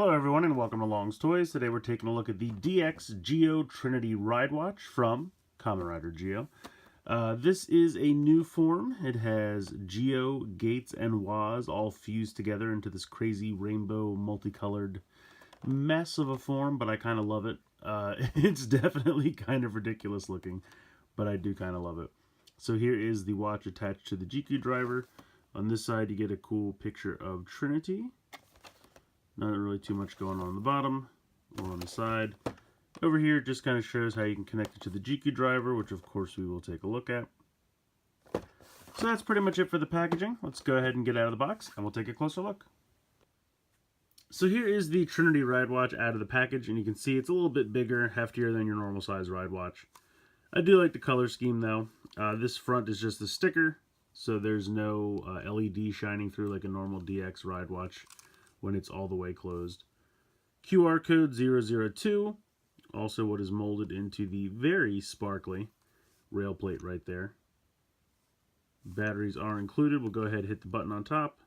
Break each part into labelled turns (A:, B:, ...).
A: Hello everyone and welcome to Long's Toys. Today we're taking a look at the DX Geo Trinity Ridewatch from Kamen Rider Geo. This is a new form. It has Geo, Gates, and Waz all fused together into this crazy rainbow multicolored mess of a form, but I kind of love it. It's definitely kind of ridiculous looking, but I do kind of love it. So here is the watch attached to the GQ driver. On this side you get a cool picture of Trinity. Not really too much going on the bottom or on the side. Over here it just kind of shows how you can connect it to the GQ driver, which of course we will take a look at. So that's pretty much it for the packaging. Let's go ahead and get out of the box and we'll take a closer look. So here is the Trinity Ridewatch out of the package, and you can see it's a little bit bigger, heftier than your normal size Ridewatch. I do like the color scheme though. This front is just a sticker, so there's no LED shining through like a normal DX Ridewatch when it's all the way closed. QR code 002, also what is molded into the very sparkly rail plate right there. Batteries are included. We'll go ahead and hit the button on top.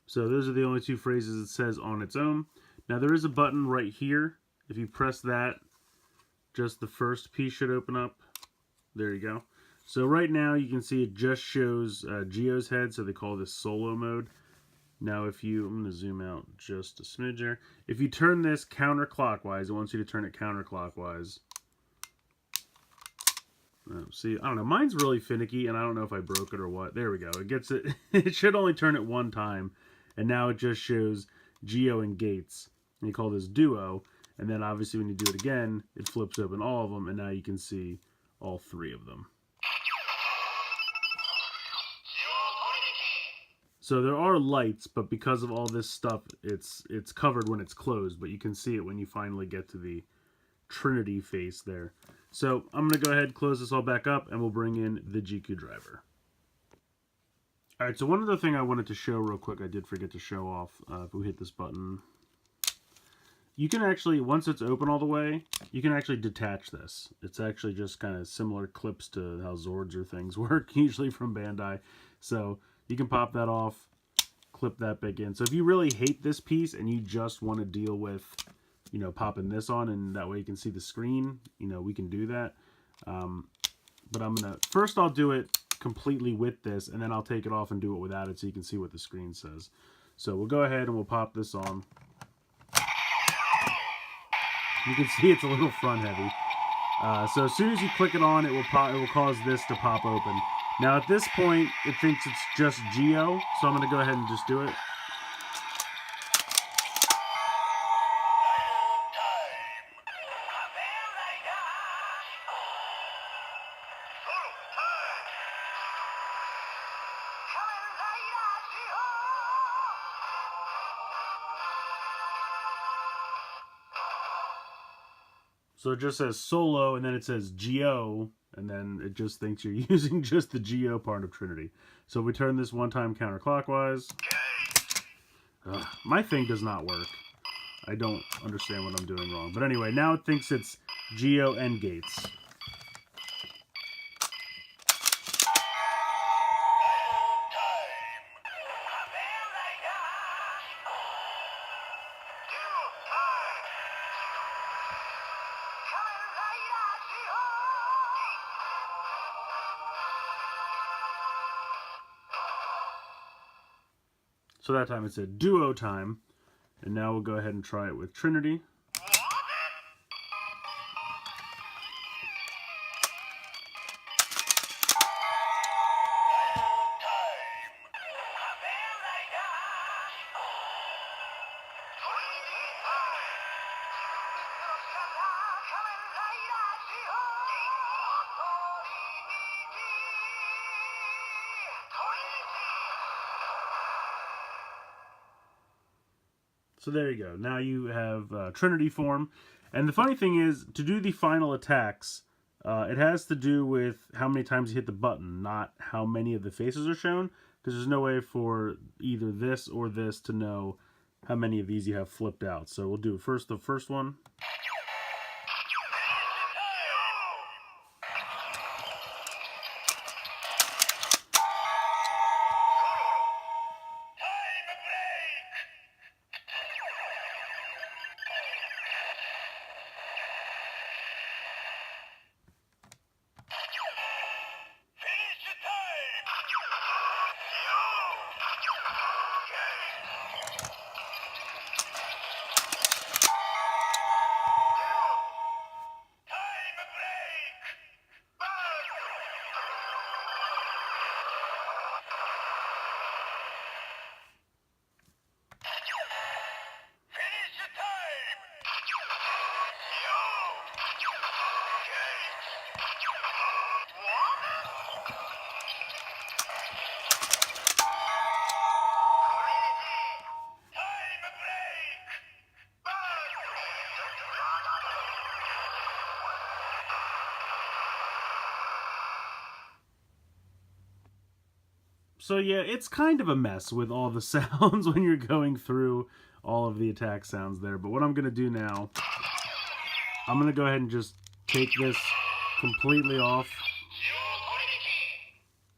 A: So those are the only two phrases it says on its own. Now there is a button right here. If you press that, just the first piece should open up. There you go. So right now you can see it just shows Geo's head, so they call this solo mode. Now if you, I'm going to zoom out just a smidge there. If you turn this counterclockwise, it wants you to turn it counterclockwise. See, I don't know, mine's really finicky and I don't know if I broke it or what. There we go. It gets it. It should only turn it one time. And now it just shows Geo and Gates. And you call this duo. And then obviously when you do it again, it flips open all of them. And now you can see all three of them. So there are lights, but because of all this stuff, it's covered when it's closed. But you can see it when you finally get to the Trinity face there. So I'm going to go ahead and close this all back up, and we'll bring in the GQ driver. Alright, so one other thing I wanted to show real quick, I did forget to show off, if we hit this button. You can actually, once it's open all the way, you can actually detach this. It's actually just kind of similar clips to how Zords or things work, usually from Bandai. So you can pop that off, clip that back in. So if you really hate this piece and you just want to deal with, you know, popping this on and that way you can see the screen, you know, we can do that. But I'm going to, first I'll do it completely with this, and then I'll take it off and do it without it so you can see what the screen says. So we'll go ahead and we'll pop this on. You can see it's a little front heavy. So as soon as you click it on, it will cause this to pop open. Now at this point, it thinks it's just Geo, so I'm going to go ahead and just do it. So it just says solo, and then it says Geo, and then it just thinks you're using just the Geo part of Trinity. So we turn this one time counterclockwise. My thing does not work. I don't understand what I'm doing wrong. But anyway, now it thinks it's Geo and Gates. So that time it said duo time, and now we'll go ahead and try it with Trinity. So there you go. Now you have Trinity form. And the funny thing is, to do the final attacks, it has to do with how many times you hit the button, not how many of the faces are shown, because there's no way for either this or this to know how many of these you have flipped out. So we'll do first the first one. So yeah, it's kind of a mess with all the sounds when you're going through all of the attack sounds there. But what I'm going to do now, I'm going to go ahead and just take this completely off.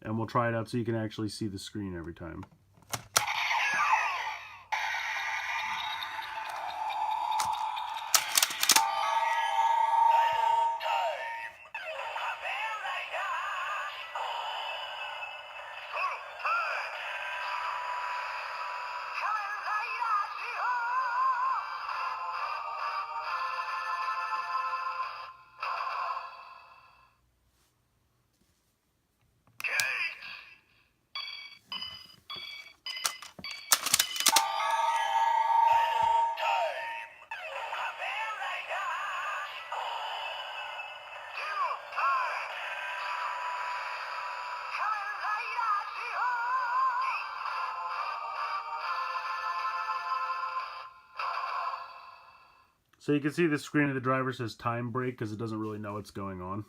A: And we'll try it out so you can actually see the screen every time. So you can see the screen of the driver says time break because it doesn't really know what's going on.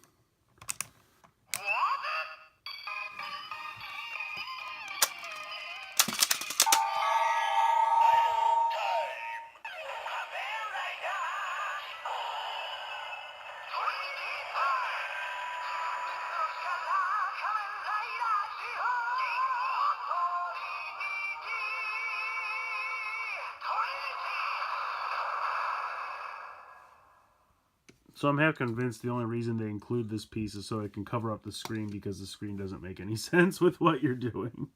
A: So I'm half convinced the only reason they include this piece is so it can cover up the screen because the screen doesn't make any sense with what you're doing.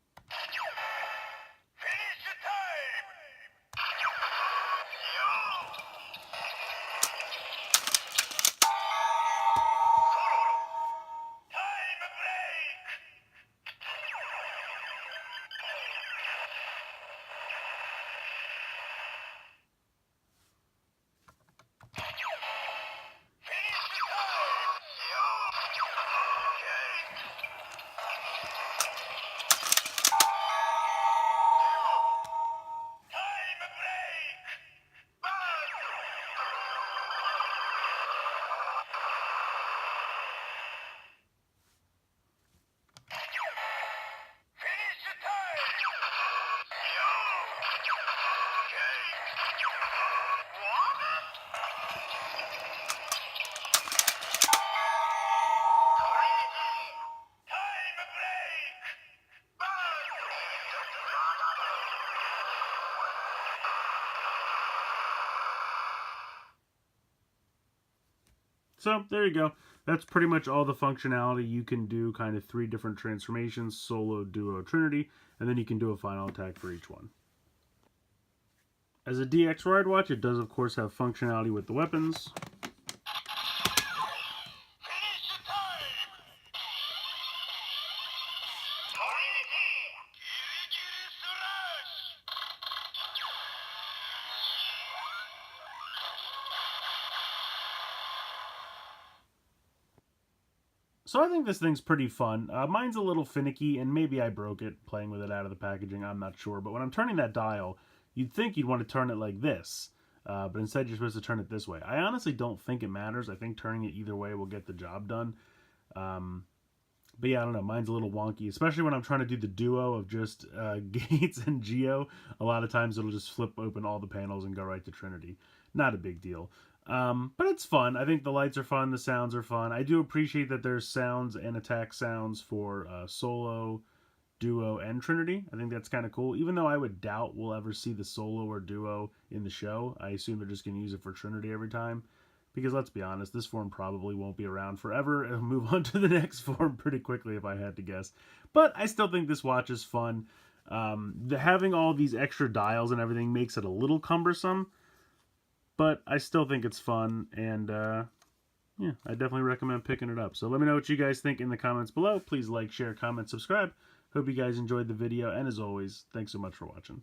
A: So there you go. That's pretty much all the functionality. You can do kind of 3 different transformations, solo, duo, Trinity, and then you can do a final attack for each one. As a DX Ridewatch, it does of course have functionality with the weapons. So I think this thing's pretty fun. Mine's a little finicky, and maybe I broke it playing with it out of the packaging, I'm not sure. But when I'm turning that dial, you'd think you'd want to turn it like this. But instead you're supposed to turn it this way. I honestly don't think it matters. I think turning it either way will get the job done. But yeah, I don't know. Mine's a little wonky, especially when I'm trying to do the duo of just Gates and Geo. A lot of times it'll just flip open all the panels and go right to Trinity. Not a big deal. But it's fun. I think the lights are fun. The sounds are fun. I do appreciate that there's sounds and attack sounds for Solo, Duo, and Trinity. I think that's kind of cool. Even though I would doubt we'll ever see the Solo or Duo in the show. I assume they're just going to use it for Trinity every time. Because let's be honest, this form probably won't be around forever. It'll move on to the next form pretty quickly if I had to guess. But I still think this watch is fun. Having all these extra dials and everything makes it a little cumbersome. But I still think it's fun. And yeah, I definitely recommend picking it up. So let me know what you guys think in the comments below. Please like, share, comment, subscribe. Hope you guys enjoyed the video. And as always, thanks so much for watching.